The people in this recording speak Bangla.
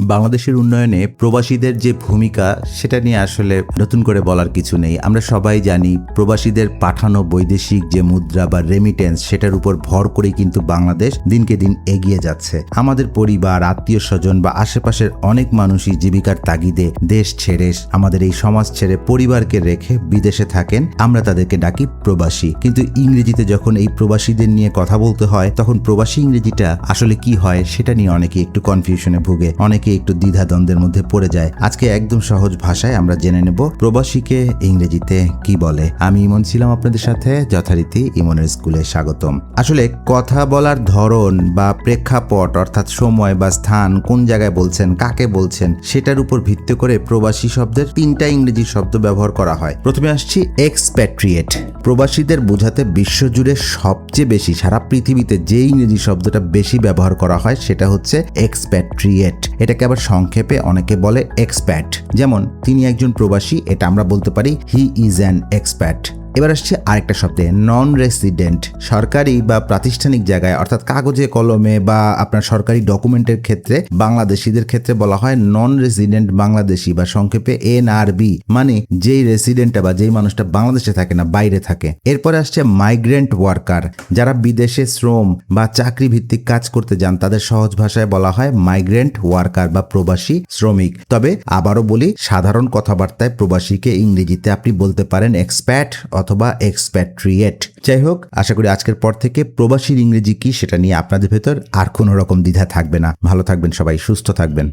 বাংলাদেশের উন্নয়নে প্রবাসীদের যে ভূমিকা সেটা নিয়ে আসলে নতুন করে বলার কিছু নেই। আমরা সবাই জানি প্রবাসীদের পাঠানো বৈদেশিক যে মুদ্রা বা রেমিটেন্স সেটার উপর ভর করেই কিন্তু বাংলাদেশ দিনকে দিন এগিয়ে যাচ্ছে। আমাদের পরিবার, আত্মীয় স্বজন বা আশেপাশের অনেক মানুষই জীবিকার তাগিদে দেশ ছেড়ে, আমাদের এই সমাজ ছেড়ে পরিবারকে রেখে বিদেশে থাকেন। আমরা তাদেরকে ডাকি প্রবাসী। কিন্তু ইংরেজিতে যখন এই প্রবাসীদের নিয়ে কথা বলতে হয় তখন প্রবাসী ইংরেজিটা আসলে কি হয় সেটা নিয়ে অনেকে একটু কনফিউশনে ভুগে, অনেকে একটু দ্বিধাদ্বন্দ্বের মধ্যে পড়ে যায়। আজকে একদম সহজ ভাষায় আমরা জেনে নেব প্রবাসীকে ইংরেজিতে কি বলে। আমি ইমন ছিলাম আপনাদের সাথে, যথারীতি ইমনের স্কুলে স্বাগতম। আসলে কথা বলার ধরন বা প্রেক্ষাপট অর্থাৎ সময় বা স্থান, কোন জায়গায় বলছেন, কাকে বলছেন সেটার উপর ভিত্তি করে প্রবাসী শব্দের তিনটা ইংরেজি শব্দ ব্যবহার করা হয়। প্রথমে আসছি এক্সপ্যাট্রিয়েট। প্রবাসীদের বোঝাতে বিশ্বজুড়ে সবচেয়ে বেশি, সারা পৃথিবীতে যে ইংরেজি শব্দটা বেশি ব্যবহার করা হয় সেটা হচ্ছে এক্সপ্যাট্রিয়েট। এটাকে আবার সংক্ষেপে অনেকে বলে এক্সপ্যাট। যেমন তিনি একজন প্রবাসী, এটা আমরা বলতে পারি হি ইজ অ্যান এক্সপ্যাট। এবার আসছে আরেকটা শব্দে নন রেসিডেন্ট। সরকারি বা প্রাতিষ্ঠানিক জায়গায় অর্থাৎ কাগজে কলমে বা আপনার সরকারি ডকুমেন্টের ক্ষেত্রে বাংলাদেশিদের ক্ষেত্রে বলা হয় নন রেসিডেন্ট বাংলাদেশি বা সংক্ষেপে NRB, মানে যেই রেসিডেন্টটা বা যেই মানুষটা বাংলাদেশে থাকে না, বাইরে থাকে। এরপরে আসছে মাইগ্রেন্ট ওয়ার্কার, যারা বিদেশে শ্রম বা চাকরি ভিত্তিক কাজ করতে যান তাদের সহজ ভাষায় বলা হয় মাইগ্রেন্ট ওয়ার্কার বা প্রবাসী শ্রমিক। তবে আবারও বলি, সাধারণ কথাবার্তায় প্রবাসীকে ইংরেজিতে আপনি বলতে পারেন এক্সপ্যাট অথবা এক্সপ্যাট্রিয়েট। যাই হোক, আশা করি আজকের পর থেকে প্রবাসীর ইংরেজি কি সেটা নিয়ে আপনাদের ভেতর আর কোনো রকম দ্বিধা থাকবে না। ভালো থাকবেন সবাই, সুস্থ থাকবেন।